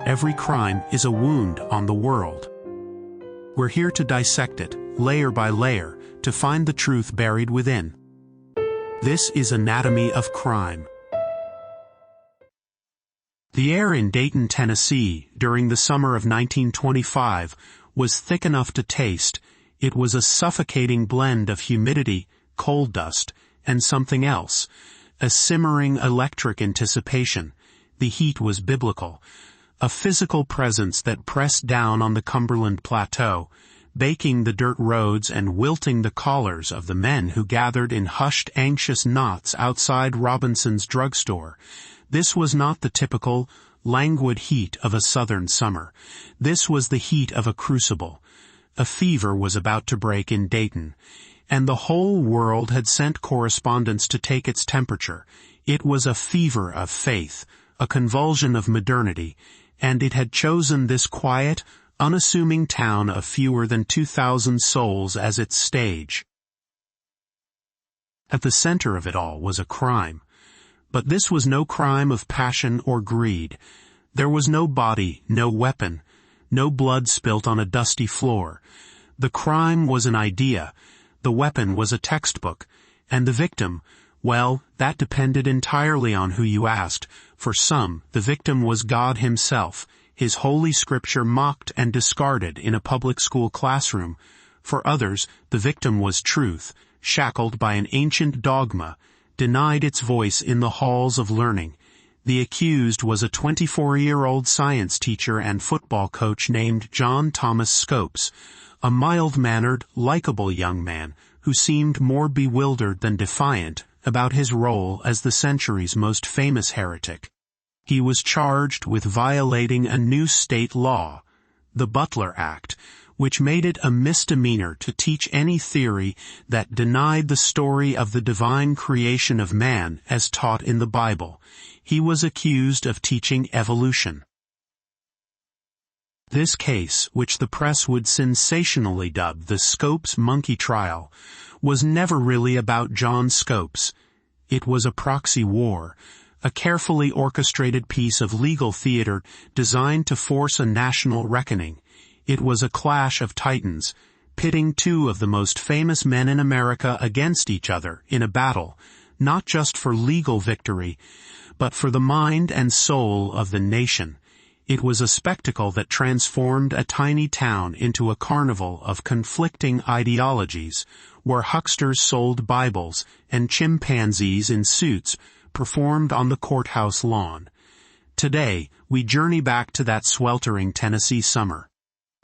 Every crime is a wound on the world. We're here to dissect it, layer by layer, to find the truth buried within. This is Anatomy of Crime. The air in Dayton, Tennessee, during the summer of 1925, was thick enough to taste. It was a suffocating blend of humidity, coal dust, and something else, a simmering electric anticipation. The heat was biblical, a physical presence that pressed down on the Cumberland Plateau, baking the dirt roads and wilting the collars of the men who gathered in hushed, anxious knots outside Robinson's drugstore. This was not the typical, languid heat of a southern summer. This was the heat of a crucible. A fever was about to break in Dayton, and the whole world had sent correspondents to take its temperature. It was a fever of faith, a convulsion of modernity, and it had chosen this quiet, unassuming town of fewer than 2,000 souls as its stage. At the center of it all was a crime. But this was no crime of passion or greed. There was no body, no weapon, no blood spilt on a dusty floor. The crime was an idea, the weapon was a textbook, and the victim, well, that depended entirely on who you asked. For some, the victim was God himself, his holy scripture mocked and discarded in a public school classroom. For others, the victim was truth, shackled by an ancient dogma, denied its voice in the halls of learning. The accused was a 24-year-old science teacher and football coach named John Thomas Scopes, a mild-mannered, likable young man who seemed more bewildered than defiant about his role as the century's most famous heretic. He was charged with violating a new state law, the Butler Act, which made it a misdemeanor to teach any theory that denied the story of the divine creation of man as taught in the Bible. He was accused of teaching evolution. This case, which the press would sensationally dub the Scopes monkey trial, was never really about John Scopes. It was a proxy war, a carefully orchestrated piece of legal theater designed to force a national reckoning. It was a clash of titans, pitting two of the most famous men in America against each other in a battle, not just for legal victory, but for the mind and soul of the nation. It was a spectacle that transformed a tiny town into a carnival of conflicting ideologies, where hucksters sold Bibles and chimpanzees in suits performed on the courthouse lawn. Today, we journey back to that sweltering Tennessee summer.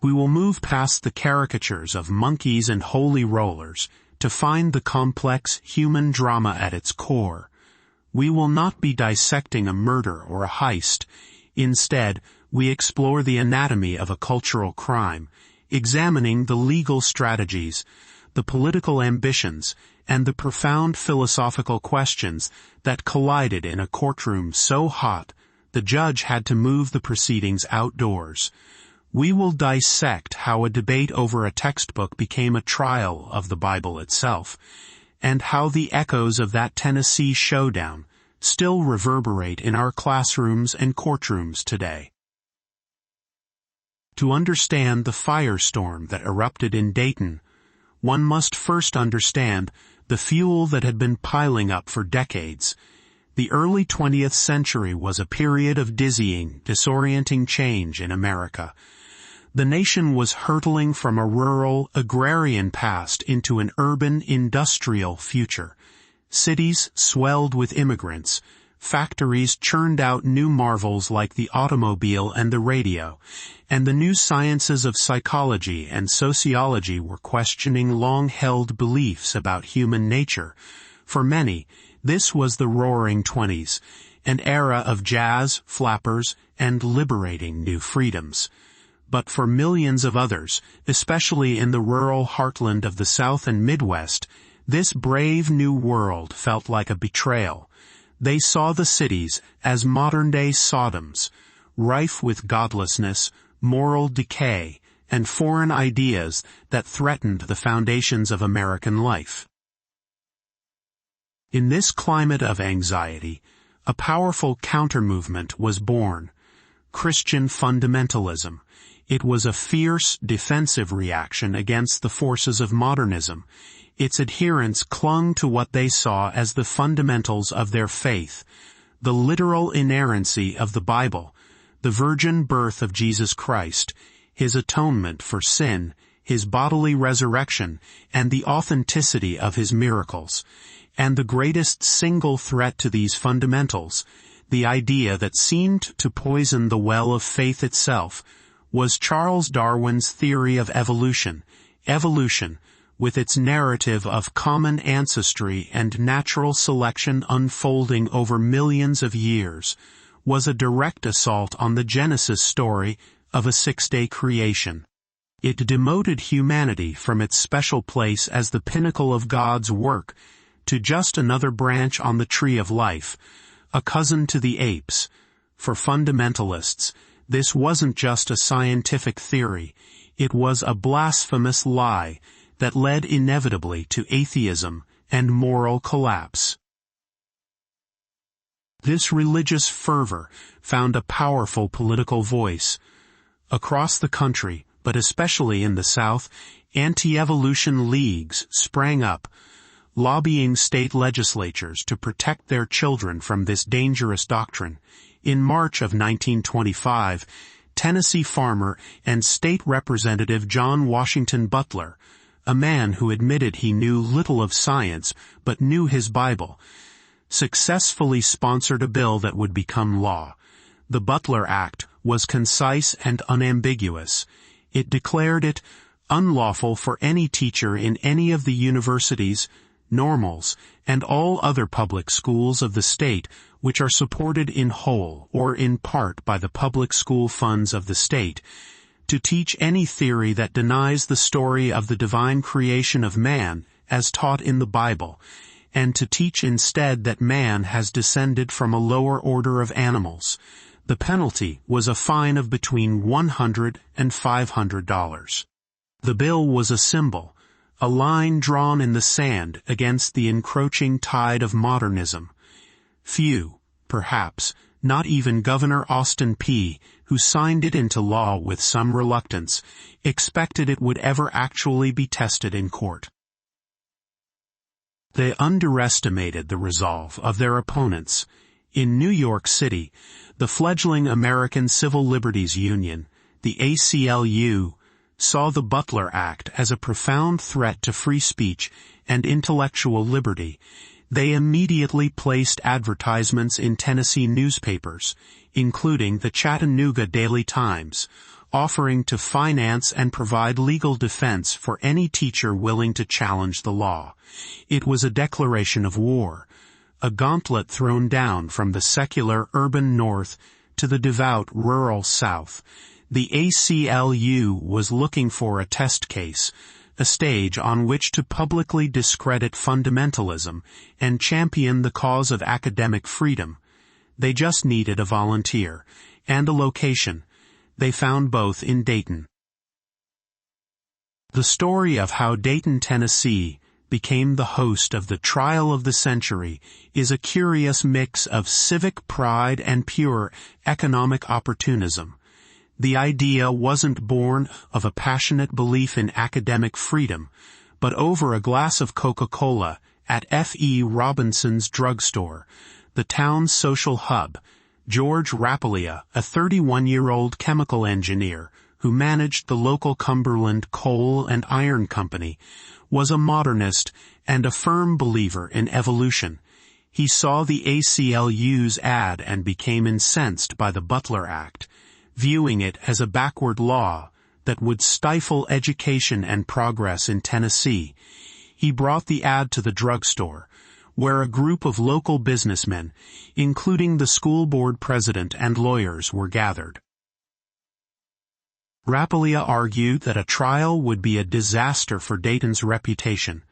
We will move past the caricatures of monkeys and holy rollers to find the complex human drama at its core. We will not be dissecting a murder or a heist. Instead, we explore the anatomy of a cultural crime, examining the legal strategies, the political ambitions, and the profound philosophical questions that collided in a courtroom so hot the judge had to move the proceedings outdoors. We will dissect how a debate over a textbook became a trial of the Bible itself, and how the echoes of that Tennessee showdown still reverberate in our classrooms and courtrooms today. To understand the firestorm that erupted in Dayton, one must first understand the fuel that had been piling up for decades. The early 20th century was a period of dizzying, disorienting change in America. The nation was hurtling from a rural, agrarian past into an urban, industrial future. Cities swelled with immigrants. Factories churned out new marvels like the automobile and the radio, and the new sciences of psychology and sociology were questioning long-held beliefs about human nature. For many, this was the Roaring Twenties, an era of jazz, flappers, and liberating new freedoms. But for millions of others, especially in the rural heartland of the South and Midwest, this brave new world felt like a betrayal. They saw the cities as modern-day Sodoms, rife with godlessness, moral decay, and foreign ideas that threatened the foundations of American life. In this climate of anxiety, a powerful counter-movement was born. Christian fundamentalism. It was a fierce, defensive reaction against the forces of modernism. Its adherents clung to what they saw as the fundamentals of their faith: the literal inerrancy of the Bible, the virgin birth of Jesus Christ, his atonement for sin, his bodily resurrection, and the authenticity of his miracles. And the greatest single threat to these fundamentals, the idea that seemed to poison the well of faith itself, was Charles Darwin's theory of evolution. Evolution, with its narrative of common ancestry and natural selection unfolding over millions of years, was a direct assault on the Genesis story of a six-day creation. It demoted humanity from its special place as the pinnacle of God's work to just another branch on the tree of life, a cousin to the apes. For fundamentalists, this wasn't just a scientific theory, it was a blasphemous lie that led inevitably to atheism and moral collapse. This religious fervor found a powerful political voice. Across the country, but especially in the South, anti-evolution leagues sprang up, lobbying state legislatures to protect their children from this dangerous doctrine. In March of 1925, Tennessee farmer and state representative John Washington Butler, a man who admitted he knew little of science but knew his Bible, successfully sponsored a bill that would become law. The Butler Act was concise and unambiguous. It declared it unlawful for any teacher in any of the universities, normals, and all other public schools of the state which are supported in whole or in part by the public school funds of the state, to teach any theory that denies the story of the divine creation of man as taught in the Bible, and to teach instead that man has descended from a lower order of animals. The penalty was a fine of between $100 and $500. The bill was a symbol, a line drawn in the sand against the encroaching tide of modernism. Few, perhaps, not even Governor Austin Peay, who signed it into law with some reluctance, expected it would ever actually be tested in court. They underestimated the resolve of their opponents. In New York City, the fledgling American Civil Liberties Union, the ACLU, saw the Butler Act as a profound threat to free speech and intellectual liberty. They immediately placed advertisements in Tennessee newspapers, including the Chattanooga Daily Times, offering to finance and provide legal defense for any teacher willing to challenge the law. It was a declaration of war, a gauntlet thrown down from the secular urban North to the devout rural South. The ACLU was looking for a test case, a stage on which to publicly discredit fundamentalism and champion the cause of academic freedom. They just needed a volunteer and a location. They found both in Dayton. The story of how Dayton, Tennessee, became the host of the trial of the century is a curious mix of civic pride and pure economic opportunism. The idea wasn't born of a passionate belief in academic freedom, but over a glass of Coca-Cola at F.E. Robinson's drugstore, the town's social hub. George Rappalia, a 31-year-old chemical engineer who managed the local Cumberland Coal and Iron Company, was a modernist and a firm believer in evolution. He saw the ACLU's ad and became incensed by the Butler Act, viewing it as a backward law that would stifle education and progress in Tennessee. He brought the ad to the drugstore, where a group of local businessmen, including the school board president and lawyers, were gathered. Rappalia argued that a trial would be a disaster for Dayton's reputation,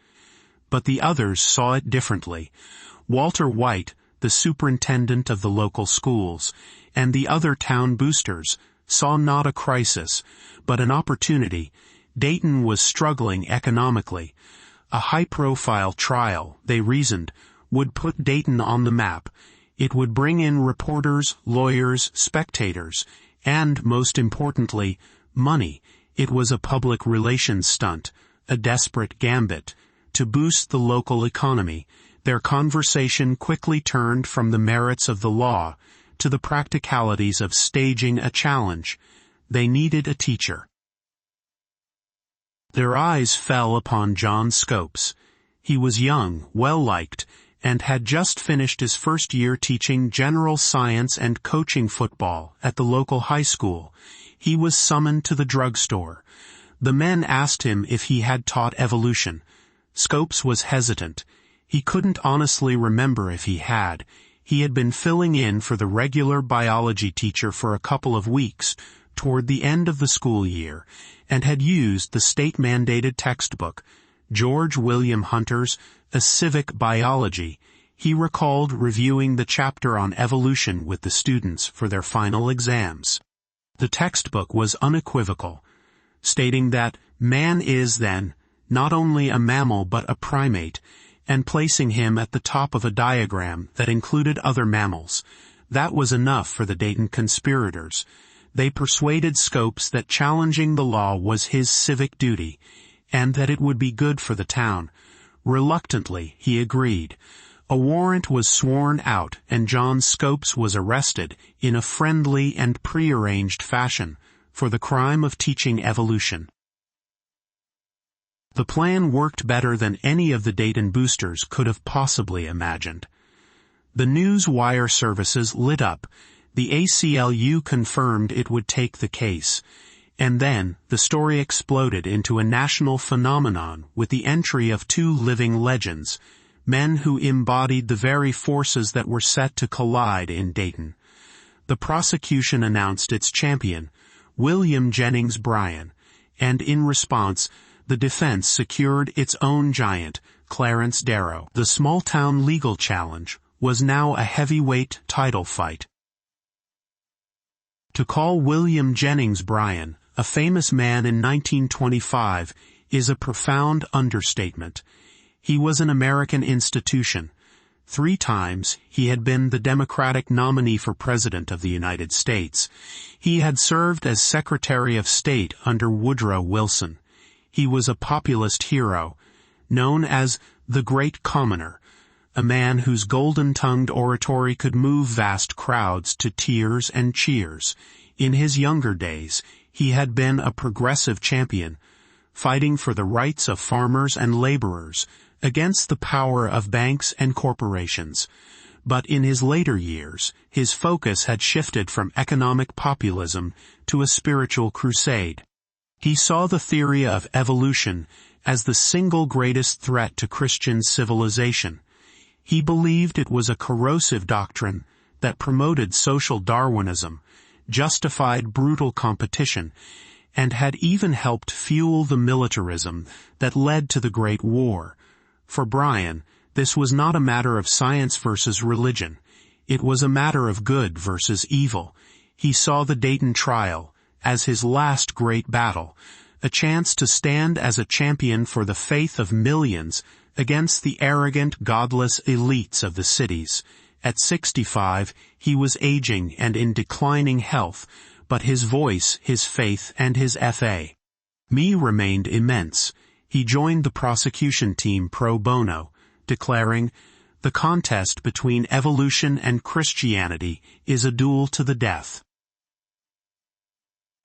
but the others saw it differently. Walter White, the superintendent of the local schools, and the other town boosters saw not a crisis, but an opportunity. Dayton was struggling economically. A high-profile trial, they reasoned, would put Dayton on the map. It would bring in reporters, lawyers, spectators, And, most importantly, money. It was a public relations stunt, a desperate gambit. To boost the local economy, their conversation quickly turned from the merits of the law to the practicalities of staging a challenge. They needed a teacher. Their eyes fell upon John Scopes. He was young, well-liked, and had just finished his first year teaching general science and coaching football at the local high school. He was summoned to the drugstore. The men asked him if he had taught evolution. Scopes was hesitant. He couldn't honestly remember if he had. He had been filling in for the regular biology teacher for a couple of weeks, toward the end of the school year, and had used the state-mandated textbook, George William Hunter's A Civic Biology. He recalled reviewing the chapter on evolution with the students for their final exams. The textbook was unequivocal, stating that man is, then, not only a mammal but a primate, and placing him at the top of a diagram that included other mammals. That was enough for the Dayton conspirators. They persuaded Scopes that challenging the law was his civic duty, and that it would be good for the town. Reluctantly, he agreed. A warrant was sworn out, and John Scopes was arrested in a friendly and prearranged fashion for the crime of teaching evolution. The plan worked better than any of the Dayton boosters could have possibly imagined. The news wire services lit up. The ACLU confirmed it would take the case. And then, the story exploded into a national phenomenon with the entry of two living legends, men who embodied the very forces that were set to collide in Dayton. The prosecution announced its champion, William Jennings Bryan, and in response, the defense secured its own giant, Clarence Darrow. The small-town legal challenge was now a heavyweight title fight. To call William Jennings Bryan a famous man in 1925 is a profound understatement. He was an American institution. 3 times he had been the Democratic nominee for President of the United States. He had served as Secretary of State under Woodrow Wilson. He was a populist hero, known as the Great Commoner, a man whose golden-tongued oratory could move vast crowds to tears and cheers. In his younger days, he had been a progressive champion, fighting for the rights of farmers and laborers against the power of banks and corporations. But in his later years, his focus had shifted from economic populism to a spiritual crusade. He saw the theory of evolution as the single greatest threat to Christian civilization. He believed it was a corrosive doctrine that promoted social Darwinism, justified brutal competition, and had even helped fuel the militarism that led to the Great War. For Bryan, this was not a matter of science versus religion. It was a matter of good versus evil. He saw the Dayton trial as his last great battle, a chance to stand as a champion for the faith of millions against the arrogant, godless elites of the cities. At 65, he was aging and in declining health, but his voice, his faith, and his F.A. Me remained immense. He joined the prosecution team pro bono, declaring, "The contest between evolution and Christianity is a duel to the death."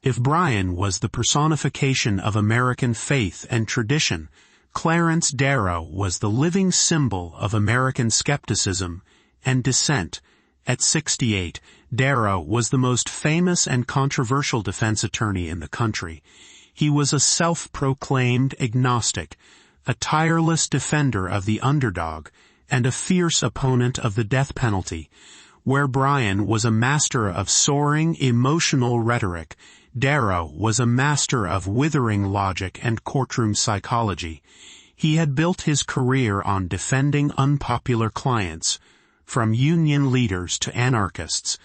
If Bryan was the personification of American faith and tradition, Clarence Darrow was the living symbol of American skepticism and dissent. At 68, Darrow was the most famous and controversial defense attorney in the country. He was a self-proclaimed agnostic, a tireless defender of the underdog, and a fierce opponent of the death penalty. Where Bryan was a master of soaring, emotional rhetoric, Darrow was a master of withering logic and courtroom psychology. He had built his career on defending unpopular clients, from union leaders to anarchists.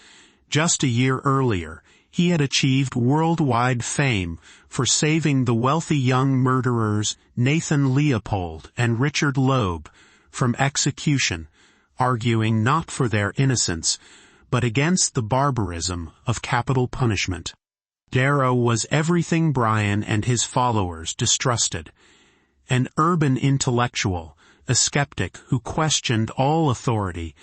Just a year earlier, he had achieved worldwide fame for saving the wealthy young murderers Nathan Leopold and Richard Loeb from execution, arguing not for their innocence, but against the barbarism of capital punishment. Darrow was everything Bryan and his followers distrusted. An urban intellectual, a skeptic who questioned all authority,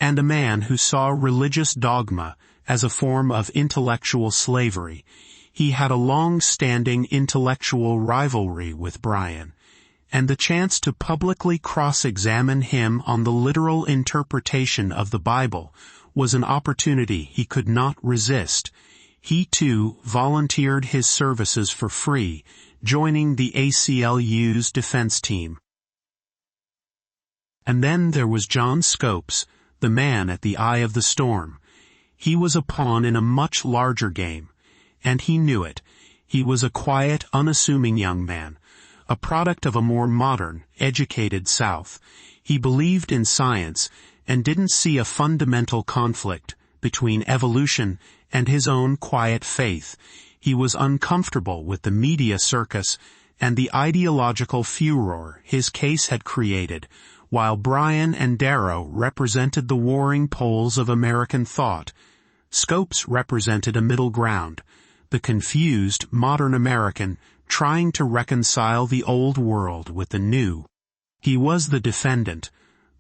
and a man who saw religious dogma as a form of intellectual slavery, he had a long-standing intellectual rivalry with Bryan, and the chance to publicly cross-examine him on the literal interpretation of the Bible was an opportunity he could not resist. He too volunteered his services for free, joining the ACLU's defense team. And then there was John Scopes, the man at the eye of the storm. He was a pawn in a much larger game, and he knew it. He was a quiet, unassuming young man, a product of a more modern, educated South. He believed in science and didn't see a fundamental conflict between evolution and his own quiet faith. He was uncomfortable with the media circus and the ideological furor his case had created, while Bryan and Darrow represented the warring poles of American thought. Scopes represented a middle ground, the confused modern American trying to reconcile the old world with the new. He was the defendant,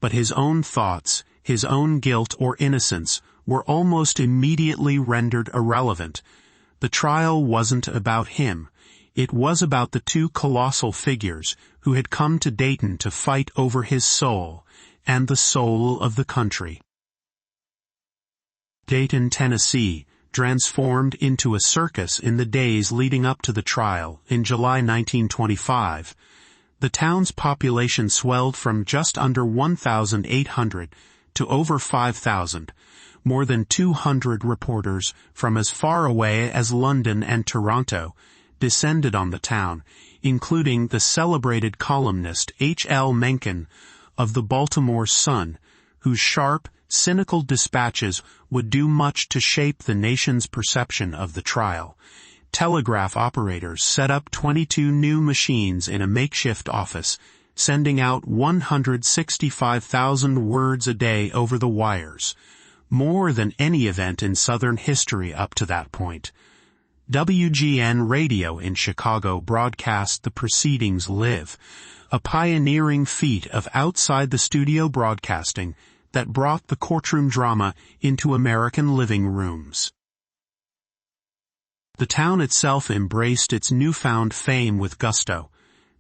but his own thoughts, his own guilt or innocence, were almost immediately rendered irrelevant. The trial wasn't about him. It was about the two colossal figures who had come to Dayton to fight over his soul and the soul of the country. Dayton, Tennessee, transformed into a circus in the days leading up to the trial in July 1925. The town's population swelled from just under 1,800 to over 5,000. More than 200 reporters from as far away as London and Toronto descended on the town, including the celebrated columnist H.L. Mencken of the Baltimore Sun, whose sharp, cynical dispatches would do much to shape the nation's perception of the trial. Telegraph operators set up 22 new machines in a makeshift office, sending out 165,000 words a day over the wires, more than any event in Southern history up to that point. WGN Radio in Chicago broadcast the proceedings live, a pioneering feat of outside-the-studio broadcasting that brought the courtroom drama into American living rooms. The town itself embraced its newfound fame with gusto.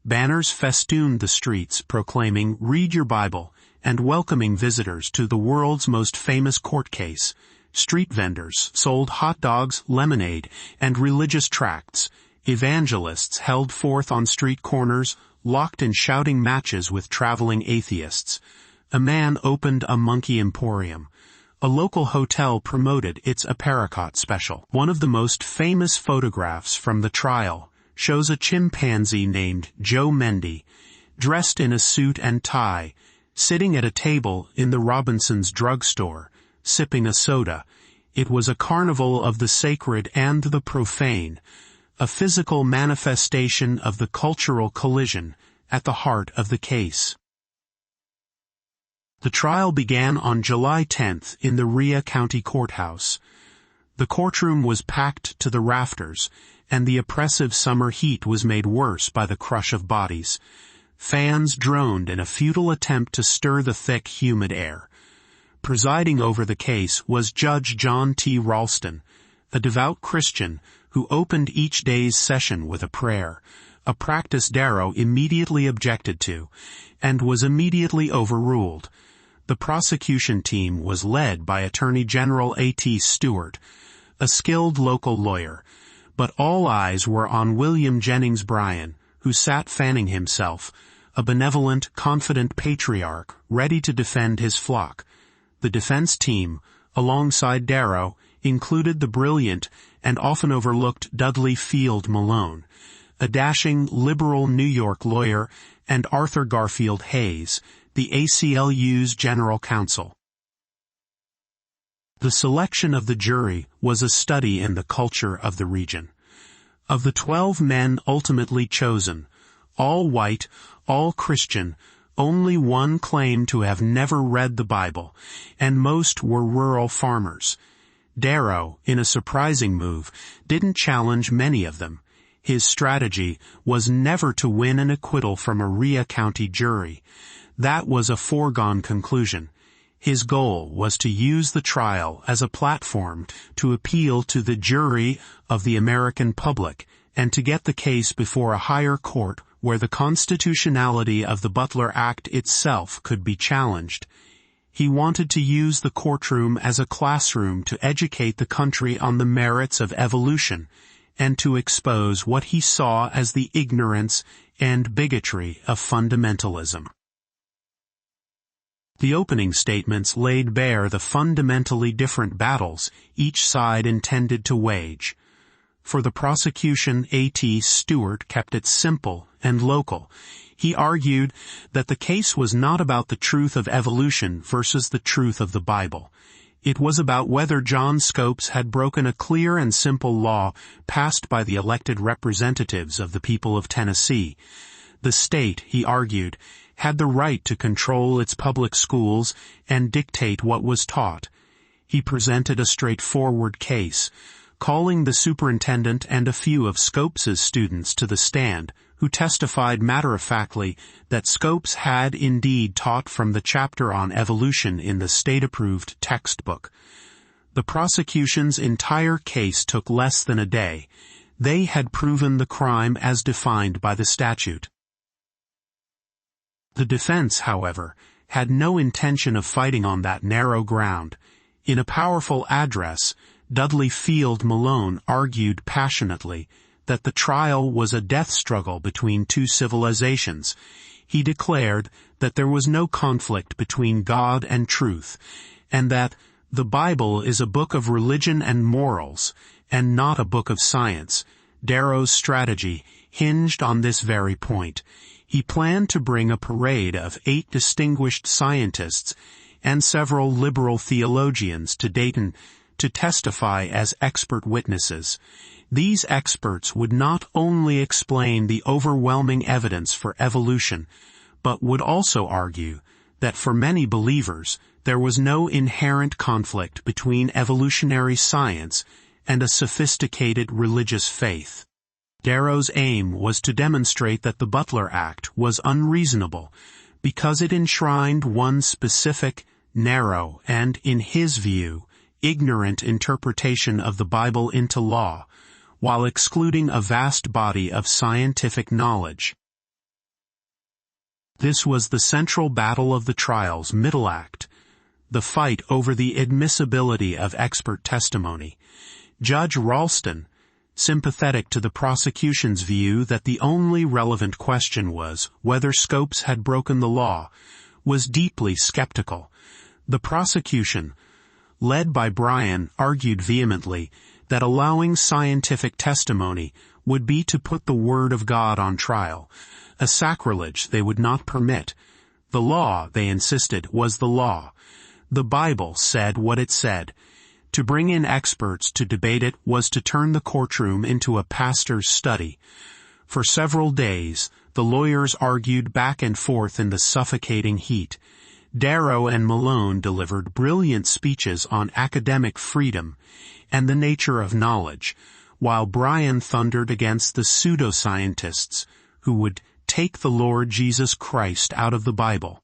Banners festooned the streets proclaiming "Read your Bible" and welcoming visitors to the world's most famous court case. Street vendors sold hot dogs, lemonade, and religious tracts. Evangelists held forth on street corners, locked in shouting matches with traveling atheists. A man opened a monkey emporium. A local hotel promoted its apricot special. One of the most famous photographs from the trial shows a chimpanzee named Joe Mendy, dressed in a suit and tie, sitting at a table in the Robinson's drugstore, sipping a soda. It was a carnival of the sacred and the profane, a physical manifestation of the cultural collision at the heart of the case. The trial began on July 10th in the Rhea County Courthouse. The courtroom was packed to the rafters, and the oppressive summer heat was made worse by the crush of bodies. Fans droned in a futile attempt to stir the thick, humid air. Presiding over the case was Judge John T. Ralston, a devout Christian who opened each day's session with a prayer, a practice Darrow immediately objected to, and was immediately overruled. The prosecution team was led by Attorney General A.T. Stewart, a skilled local lawyer, but all eyes were on William Jennings Bryan, who sat fanning himself, a benevolent, confident patriarch ready to defend his flock. The defense team, alongside Darrow, included the brilliant and often overlooked Dudley Field Malone, a dashing liberal New York lawyer, and Arthur Garfield Hayes, the ACLU's general counsel. The selection of the jury was a study in the culture of the region. Of the 12 men ultimately chosen, all white, all Christian, Only one claimed to have never read the Bible, and most were rural farmers. Darrow, in a surprising move, didn't challenge many of them. His strategy was never to win an acquittal from a Rhea County jury. That was a foregone conclusion. His goal was to use the trial as a platform to appeal to the jury of the American public and to get the case before a higher court where the constitutionality of the Butler Act itself could be challenged. He wanted to use the courtroom as a classroom to educate the country on the merits of evolution and to expose what he saw as the ignorance and bigotry of fundamentalism. The opening statements laid bare the fundamentally different battles each side intended to wage. For the prosecution, A.T. Stewart kept it simple and local. He argued that the case was not about the truth of evolution versus the truth of the Bible. It was about whether John Scopes had broken a clear and simple law passed by the elected representatives of the people of Tennessee. The state, he argued, had the right to control its public schools and dictate what was taught. He presented a straightforward case, calling the superintendent and a few of Scopes's students to the stand, who testified matter-of-factly that Scopes had indeed taught from the chapter on evolution in the state-approved textbook. The prosecution's entire case took less than a day. They had proven the crime as defined by the statute. The defense, however, had no intention of fighting on that narrow ground. In a powerful address, Dudley Field Malone argued passionately that the trial was a death struggle between two civilizations. He declared that there was no conflict between God and truth, and that the Bible is a book of religion and morals, and not a book of science. Darrow's strategy hinged on this very point. He planned to bring a parade of 8 distinguished scientists and several liberal theologians to Dayton to testify as expert witnesses. These experts would not only explain the overwhelming evidence for evolution, but would also argue that for many believers there was no inherent conflict between evolutionary science and a sophisticated religious faith. Darrow's aim was to demonstrate that the Butler Act was unreasonable because it enshrined one specific, narrow, and, in his view, ignorant interpretation of the Bible into law, while excluding a vast body of scientific knowledge. This was the central battle of the trial's middle act, the fight over the admissibility of expert testimony. Judge Ralston, sympathetic to the prosecution's view that the only relevant question was whether Scopes had broken the law, was deeply skeptical. The prosecution, led by Bryan, argued vehemently that allowing scientific testimony would be to put the Word of God on trial, a sacrilege they would not permit. The law, they insisted, was the law. The Bible said what it said. To bring in experts to debate it was to turn the courtroom into a pastor's study. For several days, the lawyers argued back and forth in the suffocating heat. Darrow and Malone delivered brilliant speeches on academic freedom and the nature of knowledge, while Bryan thundered against the pseudoscientists who would take the Lord Jesus Christ out of the Bible.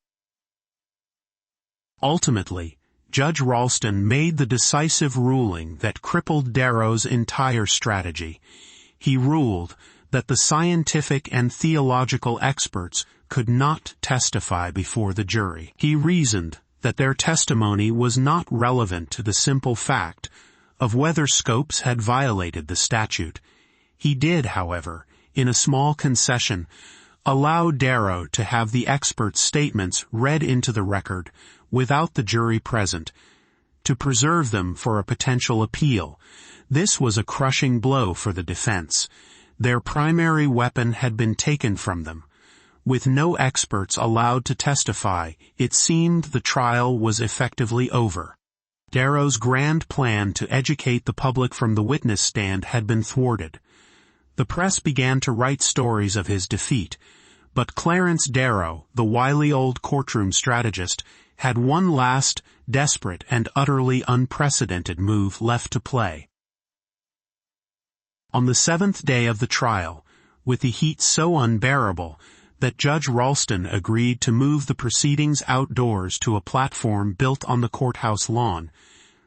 Ultimately, Judge Ralston made the decisive ruling that crippled Darrow's entire strategy. He ruled that the scientific and theological experts could not testify before the jury. He reasoned that their testimony was not relevant to the simple fact of whether Scopes had violated the statute. He did, however, in a small concession, allow Darrow to have the experts' statements read into the record without the jury present, to preserve them for a potential appeal. This was a crushing blow for the defense. Their primary weapon had been taken from them. With no experts allowed to testify, it seemed the trial was effectively over. Darrow's grand plan to educate the public from the witness stand had been thwarted. The press began to write stories of his defeat, But Clarence Darrow, the wily old courtroom strategist, had one last, desperate and utterly unprecedented move left to play. On the 7th day of the trial, with the heat so unbearable that Judge Ralston agreed to move the proceedings outdoors to a platform built on the courthouse lawn,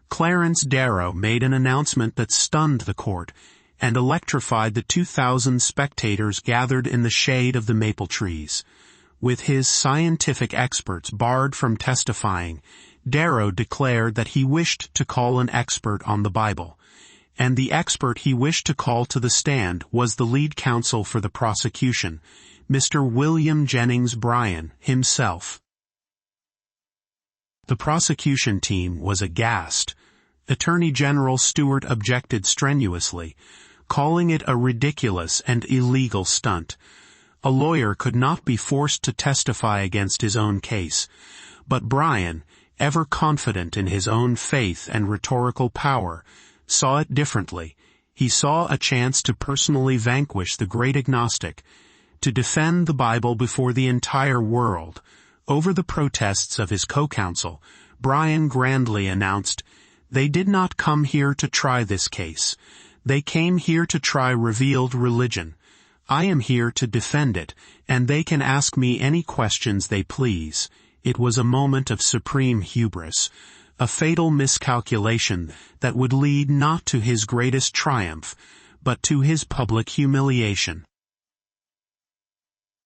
Clarence Darrow made an announcement that stunned the court and electrified the 2,000 spectators gathered in the shade of the maple trees. With his scientific experts barred from testifying, Darrow declared that he wished to call an expert on the Bible, and the expert he wished to call to the stand was the lead counsel for the prosecution, Mr. William Jennings Bryan himself. The prosecution team was aghast. Attorney General Stewart objected strenuously, calling it a ridiculous and illegal stunt. A lawyer could not be forced to testify against his own case, but Bryan, ever confident in his own faith and rhetorical power, saw it differently. He saw a chance to personally vanquish the great agnostic, to defend the Bible before the entire world. Over the protests of his co-counsel, Bryan grandly announced, "They did not come here to try this case. They came here to try revealed religion. I am here to defend it, and they can ask me any questions they please." It was a moment of supreme hubris, a fatal miscalculation that would lead not to his greatest triumph, but to his public humiliation.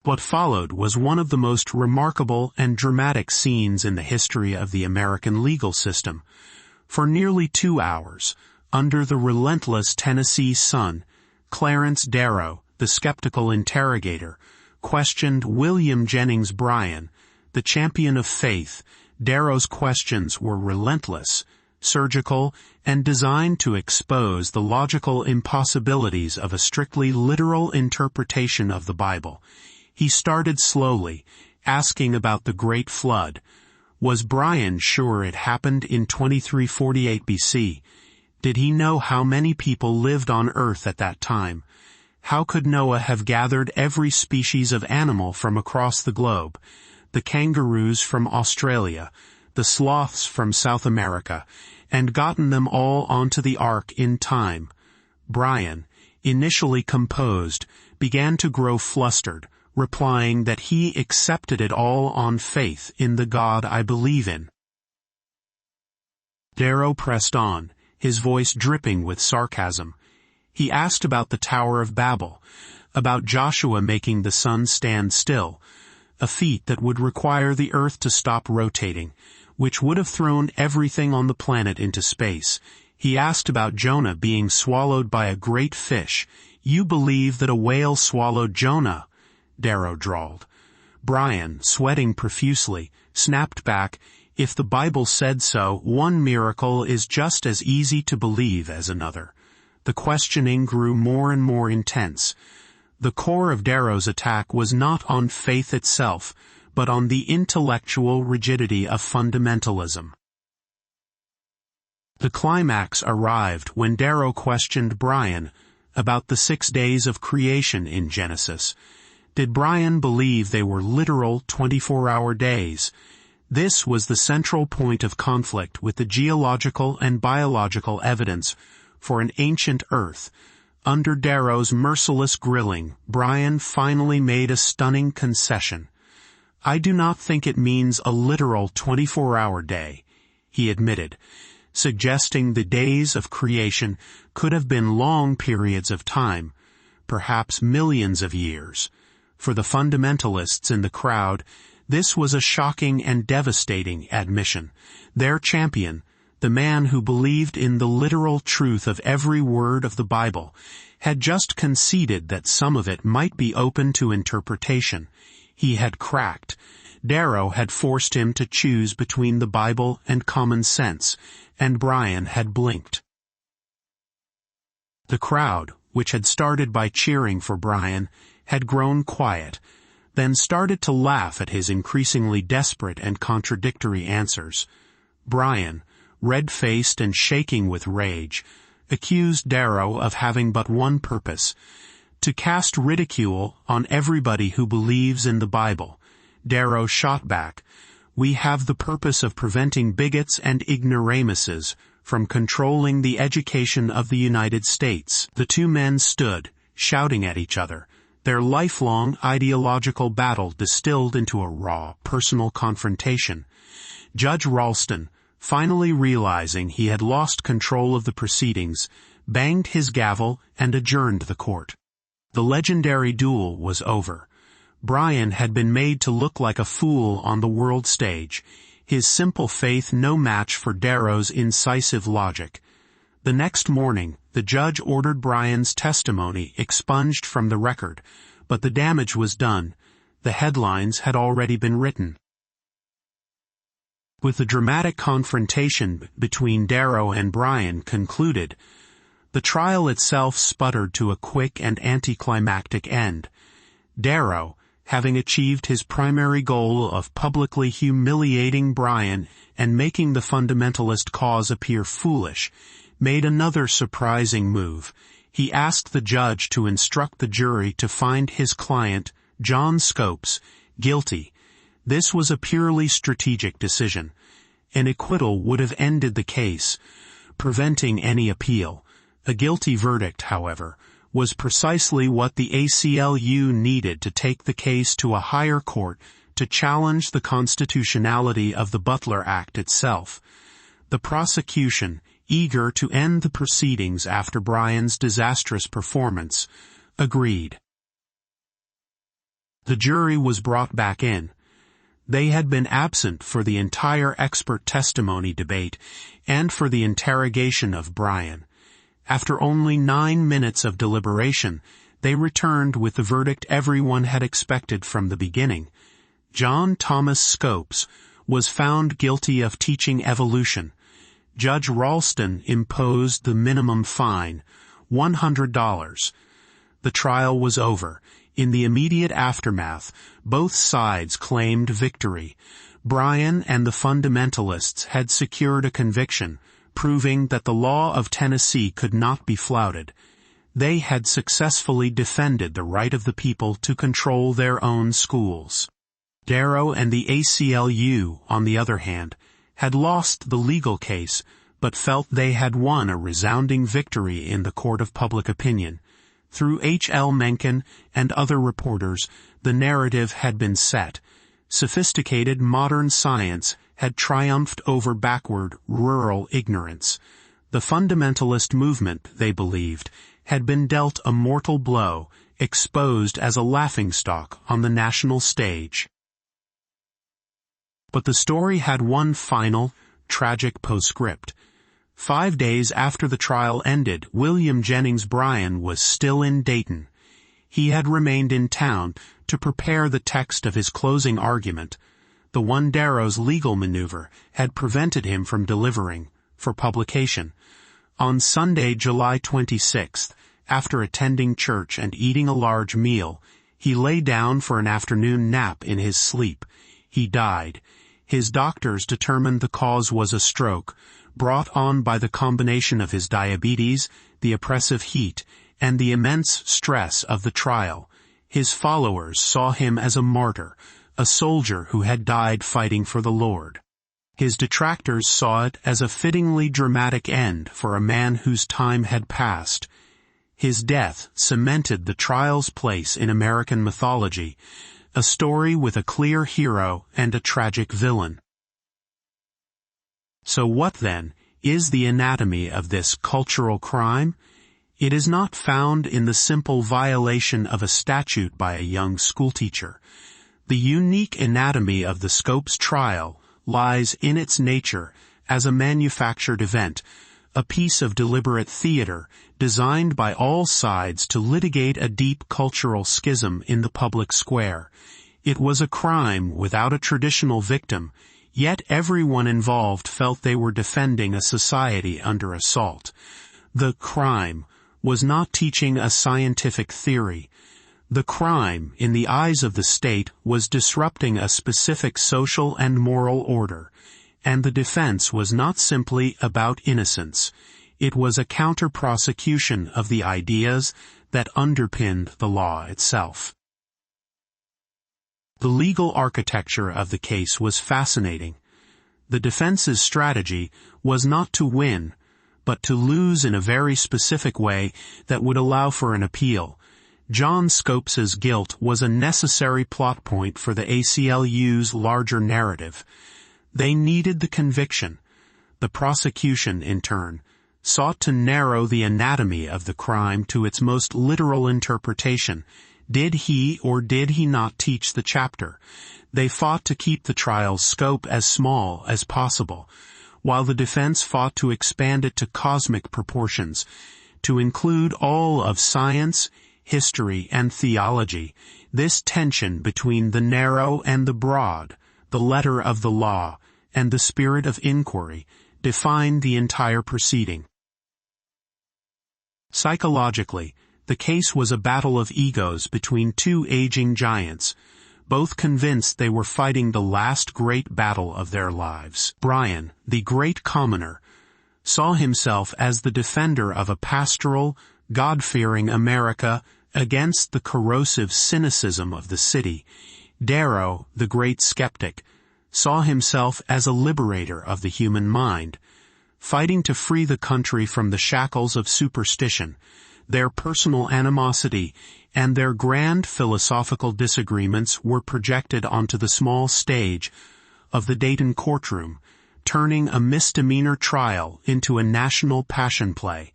What followed was one of the most remarkable and dramatic scenes in the history of the American legal system. For nearly 2 hours, under the relentless Tennessee sun, Clarence Darrow, the skeptical interrogator, questioned William Jennings Bryan, the champion of faith. Darrow's questions were relentless, surgical, and designed to expose the logical impossibilities of a strictly literal interpretation of the Bible. He started slowly, asking about the Great Flood. Was Bryan sure it happened in 2348 BC? Did he know how many people lived on Earth at that time? How could Noah have gathered every species of animal from across the globe? The kangaroos from Australia, the sloths from South America, and gotten them all onto the ark in time? Bryan, initially composed, began to grow flustered, replying that he accepted it all on faith in the God I believe in. Darrow pressed on, his voice dripping with sarcasm. He asked about the Tower of Babel, about Joshua making the sun stand still, a feat that would require the earth to stop rotating, which would have thrown everything on the planet into space. He asked about Jonah being swallowed by a great fish. "You believe that a whale swallowed Jonah?" Darrow drawled. Bryan, sweating profusely, snapped back, "If the Bible said so, one miracle is just as easy to believe as another." The questioning grew more and more intense. The core of Darrow's attack was not on faith itself, but on the intellectual rigidity of fundamentalism. The climax arrived when Darrow questioned Bryan about the 6 days of creation in Genesis. Did Bryan believe they were literal 24-hour days? This was the central point of conflict with the geological and biological evidence for an ancient Earth. Under Darrow's merciless grilling, Bryan finally made a stunning concession. "I do not think it means a literal 24-hour day," he admitted, suggesting the days of creation could have been long periods of time, perhaps millions of years. For the fundamentalists in the crowd, this was a shocking and devastating admission. Their champion, the man who believed in the literal truth of every word of the Bible, had just conceded that some of it might be open to interpretation. He had cracked. Darrow had forced him to choose between the Bible and common sense, and Bryan had blinked. The crowd, which had started by cheering for Bryan, had grown quiet, then started to laugh at his increasingly desperate and contradictory answers. Bryan, red-faced and shaking with rage, accused Darrow of having but one purpose, to cast ridicule on everybody who believes in the Bible. Darrow shot back, "We have the purpose of preventing bigots and ignoramuses from controlling the education of the United States." The two men stood, shouting at each other, their lifelong ideological battle distilled into a raw, personal confrontation. Judge Ralston, finally realizing he had lost control of the proceedings, banged his gavel and adjourned the court. The legendary duel was over. Bryan had been made to look like a fool on the world stage, his simple faith no match for Darrow's incisive logic. The next morning, the judge ordered Bryan's testimony expunged from the record, but the damage was done. The headlines had already been written. With the dramatic confrontation between Darrow and Bryan concluded, the trial itself sputtered to a quick and anticlimactic end. Darrow, having achieved his primary goal of publicly humiliating Bryan and making the fundamentalist cause appear foolish, made another surprising move. He asked the judge to instruct the jury to find his client, John Scopes, guilty. This was a purely strategic decision. An acquittal would have ended the case, preventing any appeal. A guilty verdict, however, was precisely what the ACLU needed to take the case to a higher court to challenge the constitutionality of the Butler Act itself. The prosecution, eager to end the proceedings after Bryan's disastrous performance, agreed. The jury was brought back in. They had been absent for the entire expert testimony debate and for the interrogation of Bryan. After only 9 minutes of deliberation, they returned with the verdict everyone had expected from the beginning. John Thomas Scopes was found guilty of teaching evolution. Judge Ralston imposed the minimum fine, $100. The trial was over. In the immediate aftermath, both sides claimed victory. Bryan and the fundamentalists had secured a conviction, proving that the law of Tennessee could not be flouted. They had successfully defended the right of the people to control their own schools. Darrow and the ACLU, on the other hand, had lost the legal case, but felt they had won a resounding victory in the court of public opinion. Through H.L. Mencken and other reporters, the narrative had been set. Sophisticated modern science had triumphed over backward, rural ignorance. The fundamentalist movement, they believed, had been dealt a mortal blow, exposed as a laughingstock on the national stage. But the story had one final, tragic postscript. 5 days after the trial ended, William Jennings Bryan was still in Dayton. He had remained in town to prepare the text of his closing argument. The one Darrow's legal maneuver had prevented him from delivering for publication. On Sunday, July 26th, after attending church and eating a large meal, he lay down for an afternoon nap in his sleep. He died. His doctors determined the cause was a stroke, brought on by the combination of his diabetes, the oppressive heat, and the immense stress of the trial. His followers saw him as a martyr, a soldier who had died fighting for the Lord. His detractors saw it as a fittingly dramatic end for a man whose time had passed. His death cemented the trial's place in American mythology, a story with a clear hero and a tragic villain. So what, then, is the anatomy of this cultural crime? It is not found in the simple violation of a statute by a young schoolteacher. The unique anatomy of the Scopes trial lies in its nature as a manufactured event, a piece of deliberate theater designed by all sides to litigate a deep cultural schism in the public square. It was a crime without a traditional victim, yet everyone involved felt they were defending a society under assault. The crime was not teaching a scientific theory. The crime, in the eyes of the state, was disrupting a specific social and moral order, and the defense was not simply about innocence. It was a counter-prosecution of the ideas that underpinned the law itself. The legal architecture of the case was fascinating. The defense's strategy was not to win, but to lose in a very specific way that would allow for an appeal. John Scopes's guilt was a necessary plot point for the ACLU's larger narrative. They needed the conviction. The prosecution, in turn, sought to narrow the anatomy of the crime to its most literal interpretation. Did he or did he not teach the chapter? They fought to keep the trial's scope as small as possible, while the defense fought to expand it to cosmic proportions, to include all of science, history, and theology. This tension between the narrow and the broad, the letter of the law, and the spirit of inquiry, defined the entire proceeding. Psychologically, the case was a battle of egos between two aging giants, both convinced they were fighting the last great battle of their lives. Bryan, the great commoner, saw himself as the defender of a pastoral, God-fearing America against the corrosive cynicism of the city. Darrow, the great skeptic, saw himself as a liberator of the human mind, fighting to free the country from the shackles of superstition. Their personal animosity and their grand philosophical disagreements were projected onto the small stage of the Dayton courtroom, turning a misdemeanor trial into a national passion play.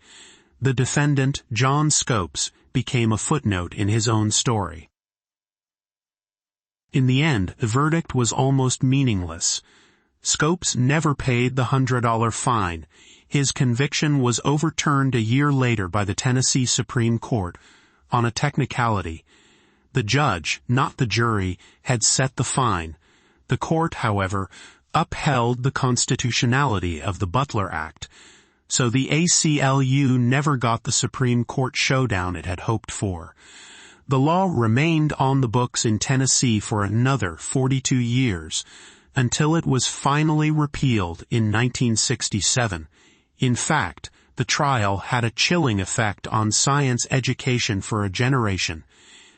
The defendant, John Scopes, became a footnote in his own story. In the end, the verdict was almost meaningless. Scopes never paid the $100 fine. His conviction was overturned a year later by the Tennessee Supreme Court on a technicality. The judge, not the jury, had set the fine. The court, however, upheld the constitutionality of the Butler Act, so the ACLU never got the Supreme Court showdown it had hoped for. The law remained on the books in Tennessee for another 42 years, until it was finally repealed in 1967. In fact, the trial had a chilling effect on science education for a generation.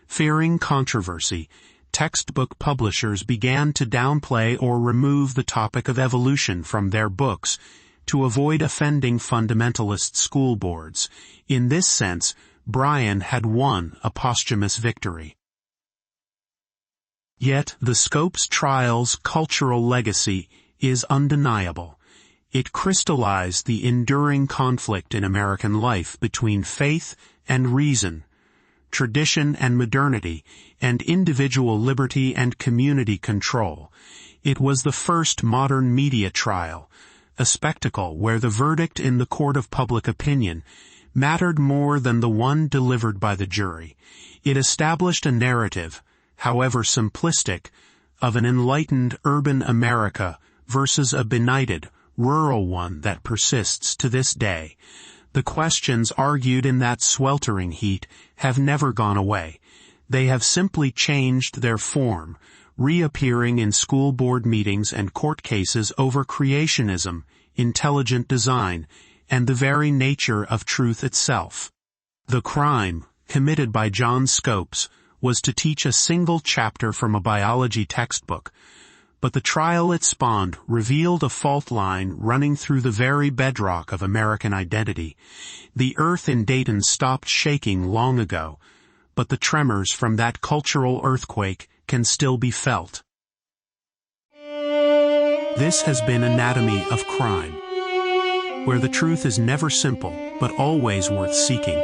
Fearing controversy, textbook publishers began to downplay or remove the topic of evolution from their books to avoid offending fundamentalist school boards. In this sense, Bryan had won a posthumous victory. Yet the Scopes trial's cultural legacy is undeniable. It crystallized the enduring conflict in American life between faith and reason, tradition and modernity, and individual liberty and community control. It was the first modern media trial, a spectacle where the verdict in the court of public opinion mattered more than the one delivered by the jury. It established a narrative, however simplistic, of an enlightened urban America versus a benighted, rural one that persists to this day. The questions argued in that sweltering heat have never gone away. They have simply changed their form, reappearing in school board meetings and court cases over creationism, intelligent design, and the very nature of truth itself. The crime, committed by John Scopes, was to teach a single chapter from a biology textbook, but the trial it spawned revealed a fault line running through the very bedrock of American identity. The earth in Dayton stopped shaking long ago, but the tremors from that cultural earthquake can still be felt. This has been Anatomy of Crime, where the truth is never simple, but always worth seeking.